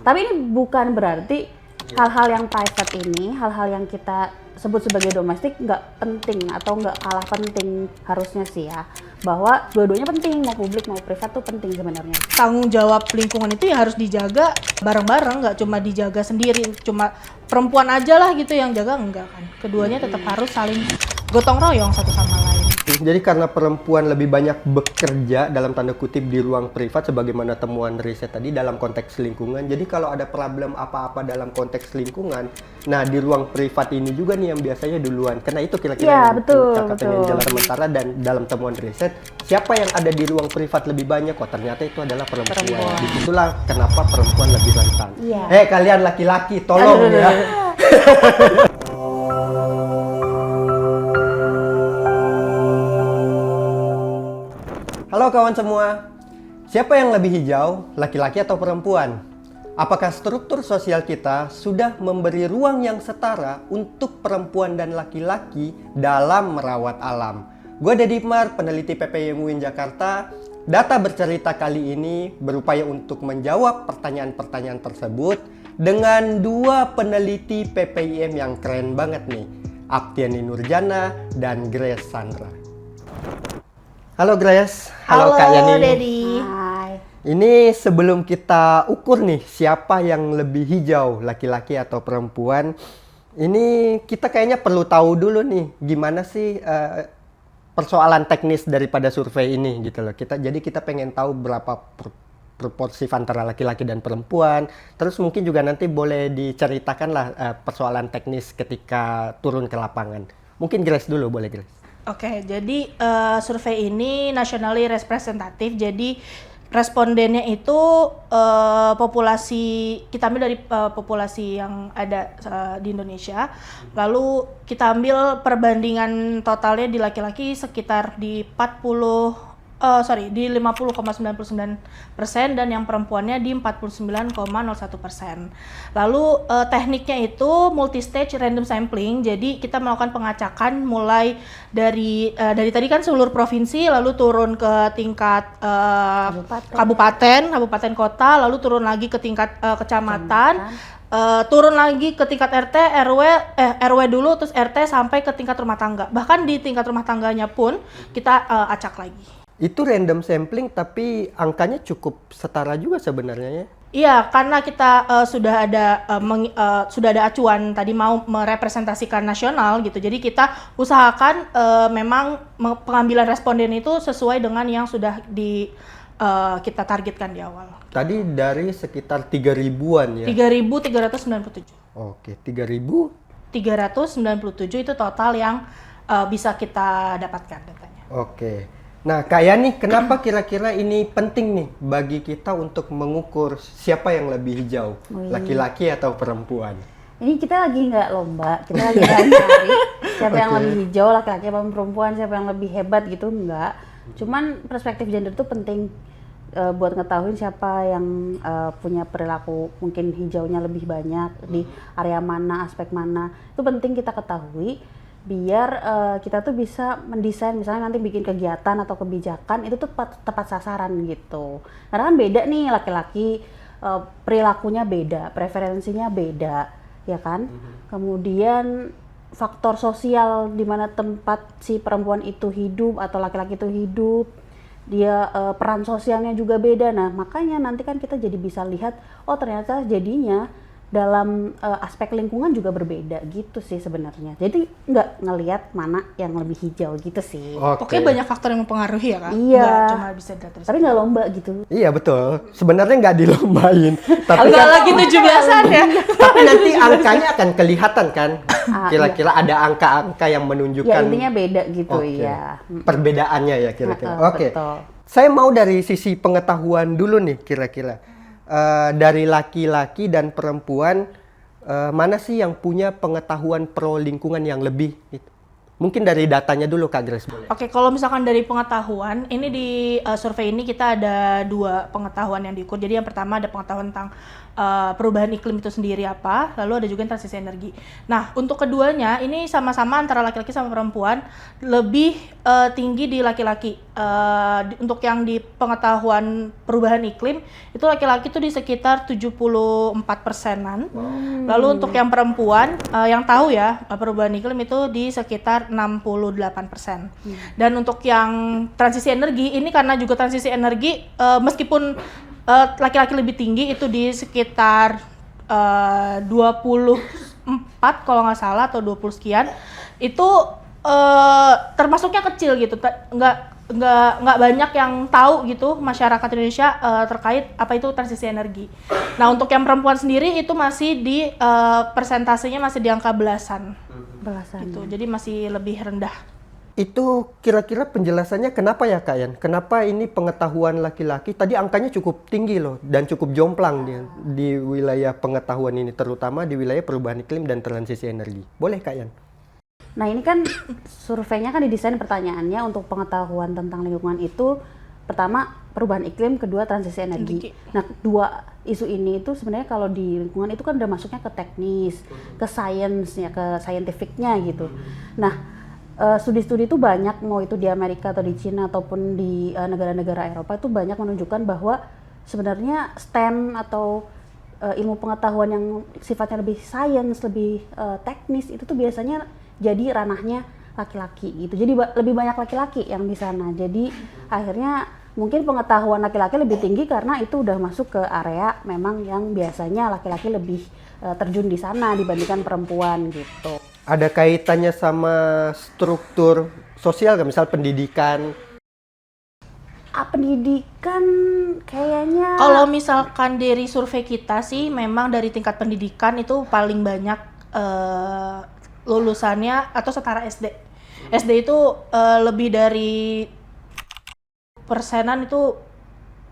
Tapi ini bukan berarti hal-hal yang private ini, hal-hal yang kita sebut sebagai domestik nggak penting atau nggak kalah penting harusnya sih ya. Bahwa dua-duanya penting, mau publik mau privat tuh penting sebenarnya. Tanggung jawab lingkungan itu ya harus dijaga bareng-bareng, nggak cuma dijaga sendiri, cuma perempuan aja lah gitu yang jaga, enggak kan. Keduanya tetap harus saling gotong royong satu sama lain. Jadi karena perempuan lebih banyak bekerja dalam tanda kutip di ruang privat sebagaimana temuan riset tadi dalam konteks lingkungan. Jadi kalau ada problem apa-apa dalam konteks lingkungan, nah di ruang privat ini juga nih yang biasanya duluan. Karena itu kira-kira ya, yang betul. Jalan Sementara dan dalam temuan riset, siapa yang ada di ruang privat lebih banyak? Oh ternyata itu adalah perempuan. Disitulah kenapa perempuan lebih rentan. Ya. Kalian laki-laki, tolong ya. Halo kawan semua, siapa yang lebih hijau, laki-laki atau perempuan? Apakah struktur sosial kita sudah memberi ruang yang setara untuk perempuan dan laki-laki dalam merawat alam? Gue Dedimar, peneliti PPIM UIN Jakarta. Data bercerita kali ini berupaya untuk menjawab pertanyaan-pertanyaan tersebut dengan dua peneliti PPIM yang keren banget nih, Aptiani Nurjana dan Grace Sandra. Halo Grace, halo Kak Yani. Halo Dedi. Hai. Ini sebelum kita ukur nih siapa yang lebih hijau, laki-laki atau perempuan, ini kita kayaknya perlu tahu dulu nih gimana sih persoalan teknis daripada survei ini gitu loh. Jadi kita pengen tahu berapa proporsi antara laki-laki dan perempuan. Terus mungkin juga nanti boleh diceritakan lah persoalan teknis ketika turun ke lapangan. Mungkin Grace dulu, boleh Grace? Oke, jadi survei ini nationally representatif, jadi respondennya itu populasi, kita ambil dari populasi yang ada di Indonesia, lalu kita ambil perbandingan totalnya di laki-laki sekitar di 50,99% dan yang perempuannya di 49,01%. Lalu tekniknya itu multi-stage random sampling, jadi kita melakukan pengacakan mulai dari tadi kan seluruh provinsi, lalu turun ke tingkat kabupaten kota, lalu turun lagi ke tingkat kecamatan. Turun lagi ke tingkat RT, RW dulu, terus RT sampai ke tingkat rumah tangga. Bahkan di tingkat rumah tangganya pun kita acak lagi. Itu random sampling tapi angkanya cukup setara juga sebenarnya ya? Iya, karena kita sudah ada acuan tadi mau merepresentasikan nasional gitu. Jadi kita usahakan memang pengambilan responden itu sesuai dengan yang sudah kita targetkan di awal. Tadi dari sekitar 3.000-an ya? 3.397. Oke, 3.397 itu total yang bisa kita dapatkan datanya. Oke. Nah, Kak Yani, kenapa kira-kira ini penting nih bagi kita untuk mengukur siapa yang lebih hijau, laki-laki atau perempuan? Ini kita lagi nggak lomba, kita lagi nggak nyari siapa yang lebih hijau, laki-laki atau perempuan, siapa yang lebih hebat gitu, enggak. Cuman perspektif gender itu penting buat ngetahuin siapa yang punya perilaku mungkin hijaunya lebih banyak di area mana, aspek mana. Itu penting kita ketahui biar kita tuh bisa mendesain, misalnya nanti bikin kegiatan atau kebijakan itu tuh tepat sasaran gitu. Karena kan beda nih, laki-laki perilakunya beda, preferensinya beda, ya kan? Kemudian faktor sosial di mana tempat si perempuan itu hidup atau laki-laki itu hidup, dia peran sosialnya juga beda. Nah, makanya nanti kan kita jadi bisa lihat, oh ternyata jadinya dalam aspek lingkungan juga berbeda gitu sih sebenarnya. Jadi nggak ngelihat mana yang lebih hijau gitu sih. Oke, banyak faktor yang mempengaruhi ya kan? Iya. Nggak cuma bisa data. Tapi nggak lomba gitu. Iya betul. Sebenarnya nggak dilombain. Tapi nggak lagi 17-an ya. Tapi nanti angkanya akan kelihatan kan. Kira-kira ada angka-angka yang menunjukkan. Ya intinya beda gitu ya. Perbedaannya ya kira-kira. Oke. Betul. Saya mau dari sisi pengetahuan dulu nih kira-kira. Dari laki-laki dan perempuan, mana sih yang punya pengetahuan pro lingkungan yang lebih? Mungkin dari datanya dulu Kak Grace boleh. Oke, kalau misalkan dari pengetahuan, ini di survei ini kita ada dua pengetahuan yang diukur. Jadi yang pertama ada pengetahuan tentang perubahan iklim itu sendiri apa, lalu ada juga yang transisi energi. Nah, untuk keduanya ini sama-sama antara laki-laki sama perempuan lebih tinggi di laki-laki. Untuk yang di pengetahuan perubahan iklim itu laki-laki itu di sekitar 74%-an. Lalu untuk yang perempuan yang tahu ya perubahan iklim itu di sekitar 68%. Dan untuk yang transisi energi ini karena juga transisi energi meskipun laki-laki lebih tinggi itu di sekitar 24 kalau nggak salah atau 20 sekian itu termasuknya kecil gitu, nggak banyak yang tahu gitu masyarakat Indonesia terkait apa itu transisi energi. Nah untuk yang perempuan sendiri itu masih di persentasenya masih di angka belasan gitu, jadi masih lebih rendah. Itu kira-kira penjelasannya kenapa ya Kak Yan? Kenapa ini pengetahuan laki-laki tadi angkanya cukup tinggi loh dan cukup jomplang di wilayah pengetahuan ini, terutama di wilayah perubahan iklim dan transisi energi. Boleh Kak Yan? Nah ini kan surveinya kan didesain pertanyaannya untuk pengetahuan tentang lingkungan itu pertama perubahan iklim, kedua transisi energi. Nah dua isu ini itu sebenarnya kalau di lingkungan itu kan udah masuknya ke teknis, ke science-nya, ke scientific-nya gitu. Nah studi-studi itu banyak, mau itu di Amerika atau di Cina ataupun di negara-negara Eropa itu banyak menunjukkan bahwa sebenarnya STEM atau ilmu pengetahuan yang sifatnya lebih science, lebih teknis itu tuh biasanya jadi ranahnya laki-laki gitu. Jadi lebih banyak laki-laki yang di sana. Jadi akhirnya mungkin pengetahuan laki-laki lebih tinggi karena itu udah masuk ke area memang yang biasanya laki-laki lebih terjun di sana dibandingkan perempuan gitu. Ada kaitannya sama struktur sosial kan, misal pendidikan? Pendidikan kayaknya... Kalau misalkan dari survei kita sih memang dari tingkat pendidikan itu paling banyak lulusannya atau setara SD. SD itu lebih dari persenan itu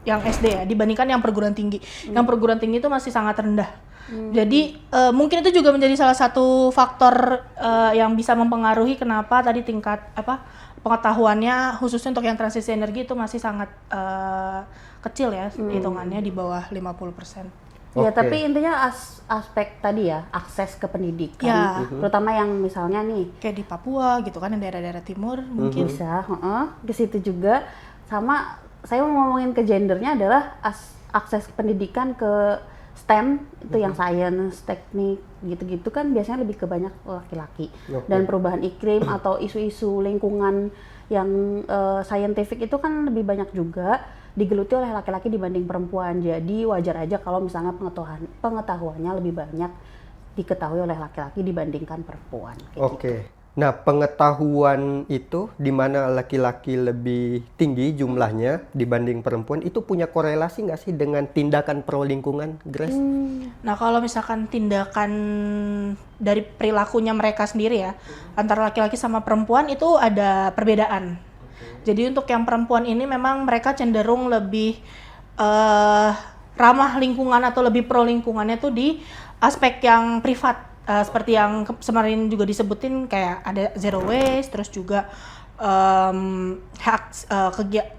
yang SD ya dibandingkan yang perguruan tinggi. Yang perguruan tinggi itu masih sangat rendah. Jadi mungkin itu juga menjadi salah satu faktor yang bisa mempengaruhi kenapa tadi tingkat pengetahuannya khususnya untuk yang transisi energi itu masih sangat kecil ya hitungannya di bawah 50%. Ya, tapi intinya aspek tadi ya, akses ke pendidikan, terutama yang misalnya nih kayak di Papua gitu kan, yang daerah-daerah timur mungkin bisa ke situ juga. Sama saya mau ngomongin ke gendernya adalah akses pendidikan ke STEM itu yang science, teknik gitu-gitu kan biasanya lebih ke banyak laki-laki. Dan perubahan iklim atau isu-isu lingkungan yang scientific itu kan lebih banyak juga digeluti oleh laki-laki dibanding perempuan. Jadi wajar aja kalau misalnya pengetahuannya lebih banyak diketahui oleh laki-laki dibandingkan perempuan. Oke. Nah, pengetahuan itu di mana laki-laki lebih tinggi jumlahnya dibanding perempuan itu punya korelasi nggak sih dengan tindakan pro lingkungan, Grace? Nah, kalau misalkan tindakan dari perilakunya mereka sendiri ya, antara laki-laki sama perempuan itu ada perbedaan. Jadi untuk yang perempuan ini memang mereka cenderung lebih ramah lingkungan atau lebih pro lingkungannya tuh di aspek yang privat. Seperti yang kemarin juga disebutin kayak ada zero waste, terus juga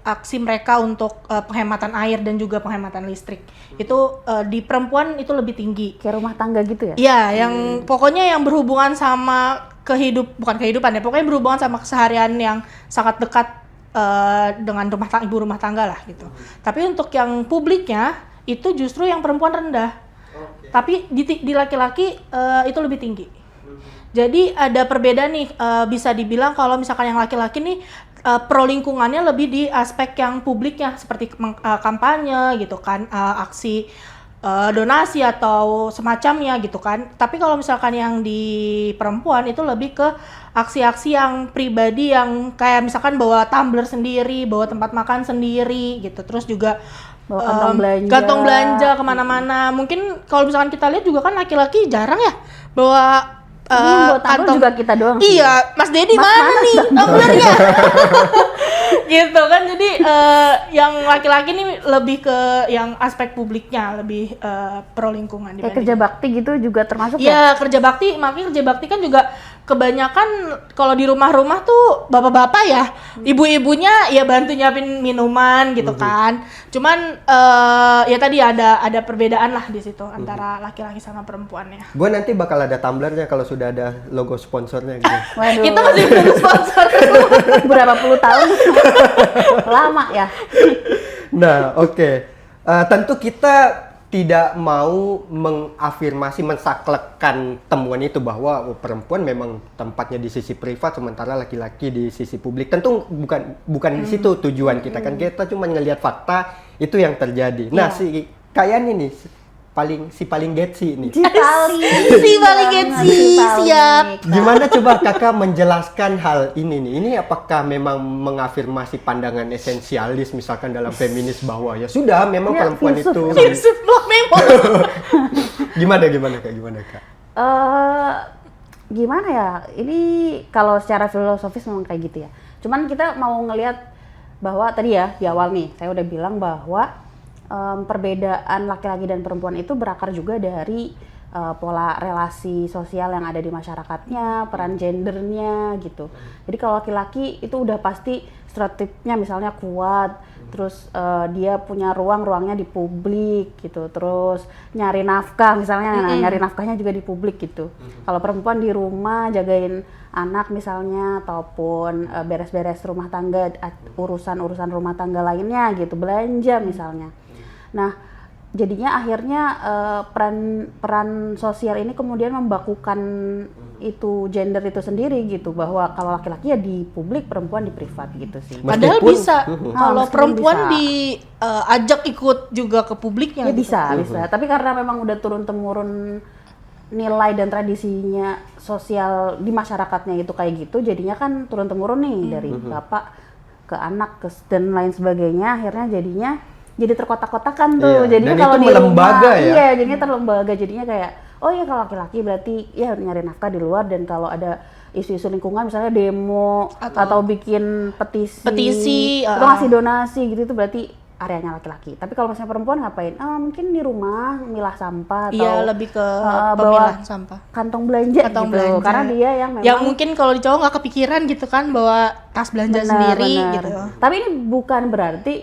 aksi mereka untuk penghematan air dan juga penghematan listrik. Itu di perempuan itu lebih tinggi. Kayak rumah tangga gitu ya? Iya, yang pokoknya yang berhubungan sama bukan kehidupan ya, pokoknya berhubungan sama keseharian yang sangat dekat dengan ibu rumah tangga lah gitu. Tapi untuk yang publiknya itu justru yang perempuan rendah. Tapi di laki-laki itu lebih tinggi. Jadi ada perbedaan nih, bisa dibilang kalau misalkan yang laki-laki nih pro lingkungannya lebih di aspek yang publiknya seperti kampanye gitu kan, aksi donasi atau semacamnya gitu kan. Tapi kalau misalkan yang di perempuan itu lebih ke aksi-aksi yang pribadi yang kayak misalkan bawa tumbler sendiri, bawa tempat makan sendiri gitu. Terus juga bawa kantong belanja kemana-mana. Mungkin kalau misalkan kita lihat juga kan laki-laki jarang ya bawa kantong juga kita doang. Iya, Mas Dedi mana nih tumblernya? Gitu kan. Jadi yang laki-laki nih lebih ke yang aspek publiknya, lebih pro lingkungan. Kayak kerja bakti gitu juga termasuk ya? Kerja bakti, makanya kerja bakti kan juga kebanyakan kalau di rumah-rumah tuh bapak-bapak ya, ibu-ibunya ya bantu nyiapin minuman gitu kan. Cuman ya tadi ada perbedaan lah di situ antara laki-laki sama perempuannya. Gue nanti bakal ada tumblernya kalau sudah ada logo sponsornya gitu. Waduh. Kita masih belum sponsor. Berapa puluh tahun? Lama ya. Nah, oke. Tentu kita tidak mau mengafirmasi, mensaklekkan temuan itu bahwa perempuan memang tempatnya di sisi privat sementara laki-laki di sisi publik. Tentu bukan di situ tujuan kita kan. Kita cuma ngelihat fakta itu yang terjadi. Nah, si Kayan ini si paling getsi nih. Si paling getsi, siap. Gimana coba kakak menjelaskan hal ini nih? Ini apakah memang mengafirmasi pandangan esensialis misalkan dalam feminis bahwa ya sudah memang Ya, perempuan filsuf. itu Filsuf blok memo. gimana kak? Gimana ya? Ini kalau secara filosofis memang kayak gitu ya. Cuman kita mau ngelihat bahwa tadi ya di awal nih saya udah bilang bahwa perbedaan laki-laki dan perempuan itu berakar juga dari pola relasi sosial yang ada di masyarakatnya, peran gendernya gitu. Jadi kalau laki-laki itu udah pasti stereotipnya misalnya kuat, terus dia punya ruangnya di publik gitu, terus nyari nafkah misalnya, nyari nafkahnya juga di publik gitu. Kalau perempuan di rumah jagain anak misalnya, ataupun beres-beres rumah tangga, urusan rumah tangga lainnya gitu, belanja misalnya. Nah, jadinya akhirnya peran sosial ini kemudian membakukan itu gender itu sendiri gitu, bahwa kalau laki-laki ya di publik, perempuan di privat gitu sih. Padahal Meskipun- bisa kalau meskipun perempuan bisa. diajak ikut juga ke publiknya Ya gitu. bisa. Tapi karena memang udah turun-temurun nilai dan tradisinya sosial di masyarakatnya itu kayak gitu, jadinya kan turun-temurun nih dari bapak ke anak dan lain sebagainya, akhirnya jadinya jadi terkotak-kotakan tuh. Iya, Jadinya dan kalau itu di melembaga rumah, ya? iya, jadinya terlembaga. Jadinya kayak, oh iya kalau laki-laki berarti ya nyari nafkah di luar, dan kalau ada isu-isu lingkungan misalnya demo atau bikin petisi atau ngasih donasi gitu, itu berarti areanya laki-laki. Tapi kalau misalnya perempuan ngapain? Mungkin di rumah milah sampah atau Iya, lebih ke bawa pemilahan sampah. kantong belanja Kantong gitu. belanja. Karena dia yang memang Yang mungkin kalau di cowok nggak kepikiran gitu kan bawa tas belanja sendiri benar. gitu. Tapi ini bukan berarti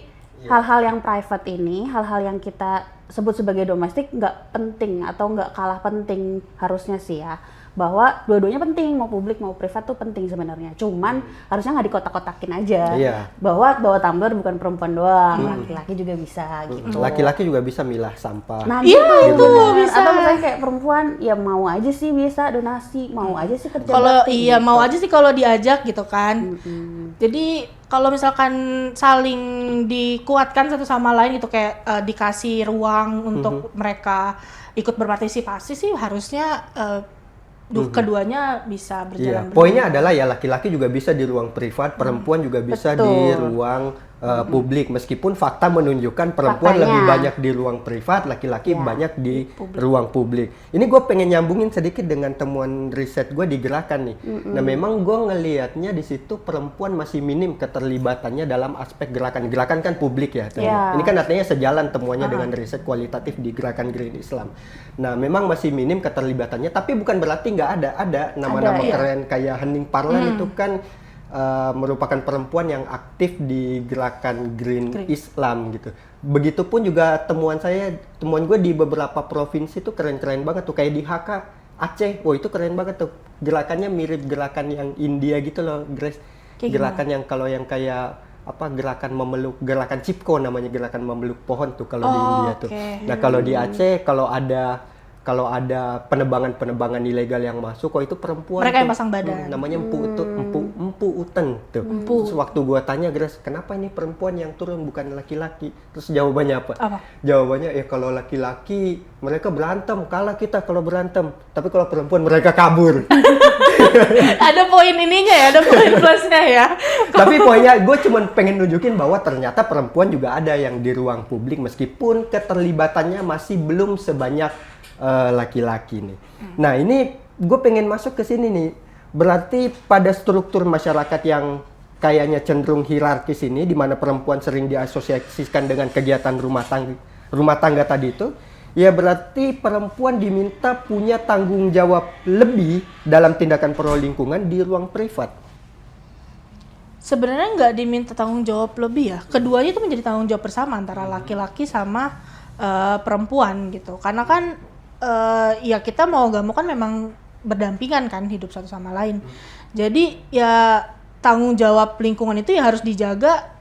hal-hal yang private ini, hal-hal yang kita sebut sebagai domestik nggak penting atau nggak kalah penting harusnya sih ya. Bahwa dua-duanya penting, mau publik mau privat tuh penting sebenarnya. Cuman harusnya nggak dikotak-kotakin aja. Iya. Bahwa bawa tumbler bukan perempuan doang, laki-laki juga bisa gitu. Laki-laki juga bisa milah sampah. Nah, Iya, gitu, itu bener. bisa. Atau misalnya kayak perempuan ya mau aja sih bisa donasi, mau aja sih kerja Kalau bakti, iya gitu. mau aja sih kalau diajak gitu kan. Jadi kalau misalkan saling dikuatkan satu sama lain gitu kayak dikasih ruang untuk mereka ikut berpartisipasi sih harusnya keduanya bisa Iya, berjalan. poinnya adalah ya laki-laki juga bisa di ruang privat, perempuan juga bisa di Betul. ruang publik. Meskipun fakta menunjukkan perempuan Faktanya. lebih banyak di ruang privat, laki-laki banyak di ruang publik. Ini gue pengen nyambungin sedikit dengan temuan riset gue di Gerakan nih. Nah, memang gue ngelihatnya di situ perempuan masih minim keterlibatannya dalam aspek gerakan. Gerakan kan publik ya. Iya. Ini kan artinya sejalan temuannya dengan riset kualitatif di Gerakan Green Islam. Nah, memang masih minim keterlibatannya, tapi bukan berarti nggak ada nama-nama Ada, iya. keren kayak Hening Parlan itu kan merupakan perempuan yang aktif di Gerakan Green Islam gitu. Begitupun juga temuan gue di beberapa provinsi tuh keren-keren banget tuh, kayak di HK Aceh. Wah, itu keren banget tuh. Gerakannya mirip gerakan yang India gitu loh, Grace. Kayak Gerakan yang kalau yang kayak gerakan memeluk, gerakan Cipko namanya, gerakan memeluk pohon tuh kalau di India tuh. oke. Nah, kalau di Aceh kalau ada penebangan ilegal yang masuk, kok itu perempuan Mereka tuh. yang pasang badan. Namanya Empu Uten tuh. Terus waktu gua tanya, Grace, kenapa ini perempuan yang turun bukan laki-laki? Terus jawabannya apa? Jawabannya ya kalau laki-laki mereka berantem, kalah kita kalau berantem. Tapi kalau perempuan mereka kabur. Ada poin ininya ya, ada poin plusnya ya. Tapi poinnya gue cuma pengen nunjukin bahwa ternyata perempuan juga ada yang di ruang publik meskipun keterlibatannya masih belum sebanyak laki-laki nih. Nah, ini gue pengen masuk ke sini nih. Berarti pada struktur masyarakat yang kayaknya cenderung hierarkis ini, di mana perempuan sering diasosiasikan dengan kegiatan rumah tangga tadi itu Ya berarti perempuan diminta punya tanggung jawab lebih dalam tindakan pro lingkungan di ruang privat. Sebenarnya nggak diminta tanggung jawab lebih ya. Keduanya itu menjadi tanggung jawab bersama antara laki-laki sama perempuan gitu. Karena kan ya kita mau nggak mau kan memang berdampingan kan hidup satu sama lain. Jadi ya tanggung jawab lingkungan itu ya harus dijaga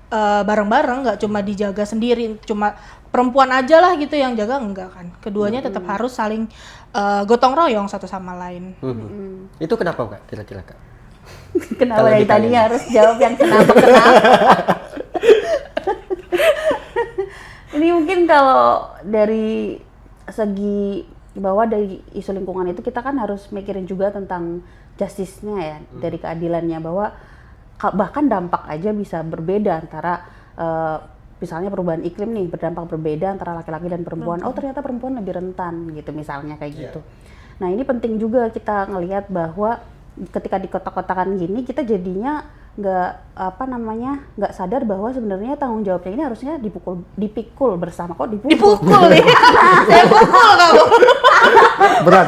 bareng-bareng, nggak cuma dijaga sendiri, cuma perempuan aja lah gitu yang jaga, enggak kan. Keduanya tetap harus saling gotong royong satu sama lain. Itu kenapa Kak kira-kira Kak? Kenapa Kalau dari ditanya. tadi harus jawab yang kenapa? Ini mungkin kalau dari segi bahwa dari isu lingkungan itu kita kan harus mikirin juga tentang justice-nya ya, dari keadilannya, bahwa bahkan dampak aja bisa berbeda antara misalnya perubahan iklim nih berdampak berbeda antara laki-laki dan perempuan. Oh ternyata perempuan lebih rentan gitu misalnya kayak gitu. Nah ini penting juga kita ngelihat bahwa ketika di kotak-kotakan gini kita jadinya nggak sadar bahwa sebenarnya tanggung jawabnya ini harusnya dipikul bersama. Kok Dipukul ya. Saya pukul kamu. Berat.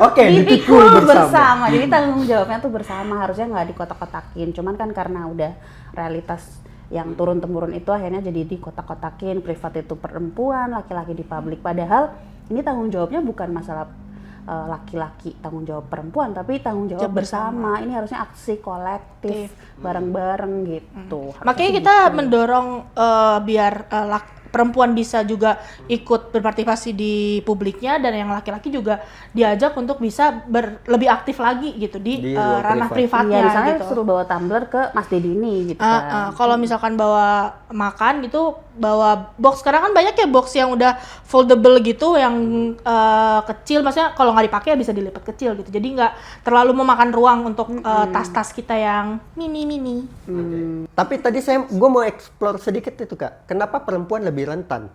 Oke, dipikul bersama. Jadi tanggung jawabnya tuh bersama, harusnya nggak dikotak-kotakin. Cuman kan karena udah realitas yang turun-temurun itu akhirnya jadi dikotak-kotakin, privat itu perempuan, laki-laki di publik. Padahal ini tanggung jawabnya bukan masalah laki-laki tanggung jawab perempuan, tapi tanggung jawab bersama. Ini harusnya aksi kolektif bareng-bareng gitu. Makanya kita mendorong biar perempuan bisa juga ikut berpartisipasi di publiknya, dan yang laki-laki juga diajak untuk bisa lebih aktif lagi gitu di ranah privatnya. Iya, misalnya gitu. suruh bawa tumbler ke Mas Dedi nih gitu kan. Kalau misalkan bawa makan gitu, bawa box. Sekarang kan banyak ya box yang udah foldable gitu, yang kecil, maksudnya kalau nggak dipakai ya bisa dilipat kecil gitu. Jadi nggak terlalu memakan ruang untuk tas-tas kita yang mini-mini. Tapi tadi gue mau explore sedikit itu Kak. Kenapa perempuan lebih rentan?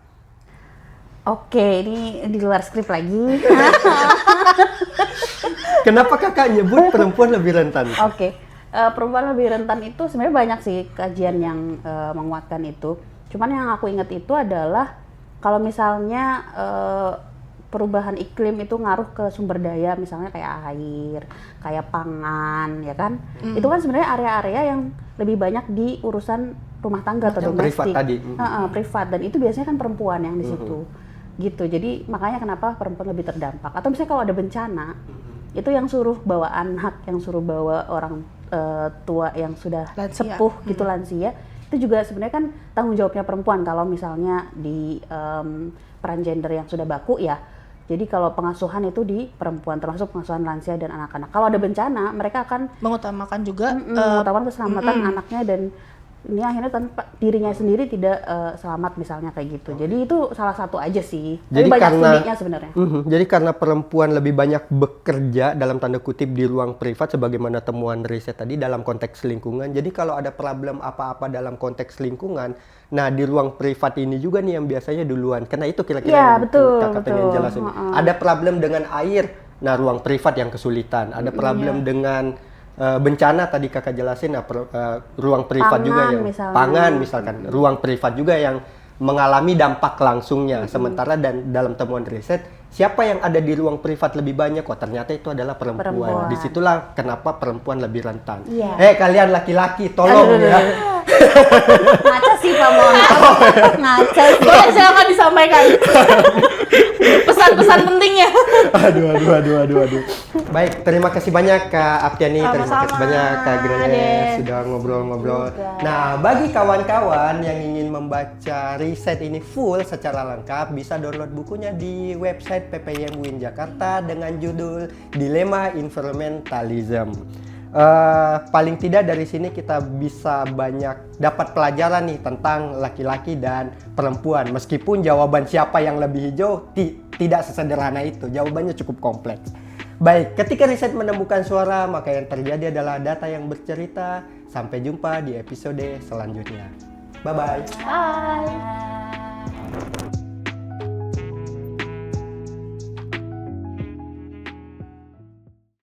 Oke, ini di luar skrip lagi. Kenapa Kakak nyebut perempuan lebih rentan? Oke, perempuan lebih rentan itu sebenarnya banyak sih kajian yang menguatkan itu. Cuman yang aku ingat itu adalah kalau misalnya perubahan iklim itu ngaruh ke sumber daya, misalnya kayak air, kayak pangan, ya kan? Itu kan sebenarnya area-area yang lebih banyak di urusan rumah tangga atau domestik. Privat tadi. Privat, dan itu biasanya kan perempuan yang di situ. Gitu. Jadi makanya kenapa perempuan lebih terdampak. Atau misalnya kalau ada bencana, itu yang suruh bawa anak, yang suruh bawa orang tua yang sudah sepuh gitu, lansia, itu juga sebenarnya kan tanggung jawabnya perempuan kalau misalnya di peran gender yang sudah baku ya. Jadi kalau pengasuhan itu di perempuan, termasuk pengasuhan lansia dan anak-anak. Kalau ada bencana, mereka akan Mengutamakan juga mengutamakan keselamatan anaknya, dan ini akhirnya tanpa dirinya sendiri tidak selamat misalnya kayak gitu. Jadi itu salah satu aja sih. Tapi Jadi banyak studinya sebenarnya. Jadi karena perempuan lebih banyak bekerja dalam tanda kutip di ruang privat, sebagaimana temuan riset tadi dalam konteks lingkungan. Jadi kalau ada problem apa-apa dalam konteks lingkungan, nah di ruang privat ini juga nih yang biasanya duluan. Karena itu kira-kira Ya, yang Kakak pengen jelasin. Ada problem dengan air, nah ruang privat yang kesulitan. Ada problem dengan bencana tadi Kakak jelasin, ruang privat Pangan, juga yang misalnya. pangan misalkan, ruang privat juga yang mengalami dampak langsungnya. Sementara dan dalam temuan riset, siapa yang ada di ruang privat lebih banyak? Oh ternyata itu adalah perempuan. Disitulah kenapa perempuan lebih rentan. Iya. Kalian laki-laki tolong ya. Ngaca sih Pak Mon. Ngaca sih. boleh silakan disampaikan pesan-pesan pentingnya. Aduh. Baik, terima kasih banyak Kak Aptiani, terima kasih Sama-sama, banyak Kak Grace Den. sudah ngobrol-ngobrol. Nah, bagi kawan-kawan yang ingin membaca riset ini full secara lengkap, bisa download bukunya di website PPIM UIN Jakarta dengan judul Dilema Environmentalism. Paling tidak dari sini kita bisa banyak dapat pelajaran nih tentang laki-laki dan perempuan. Meskipun jawaban siapa yang lebih hijau tidak sesederhana itu, jawabannya cukup kompleks. Baik, ketika riset menemukan suara, maka yang terjadi adalah data yang bercerita. Sampai jumpa di episode selanjutnya. Bye-bye. Bye.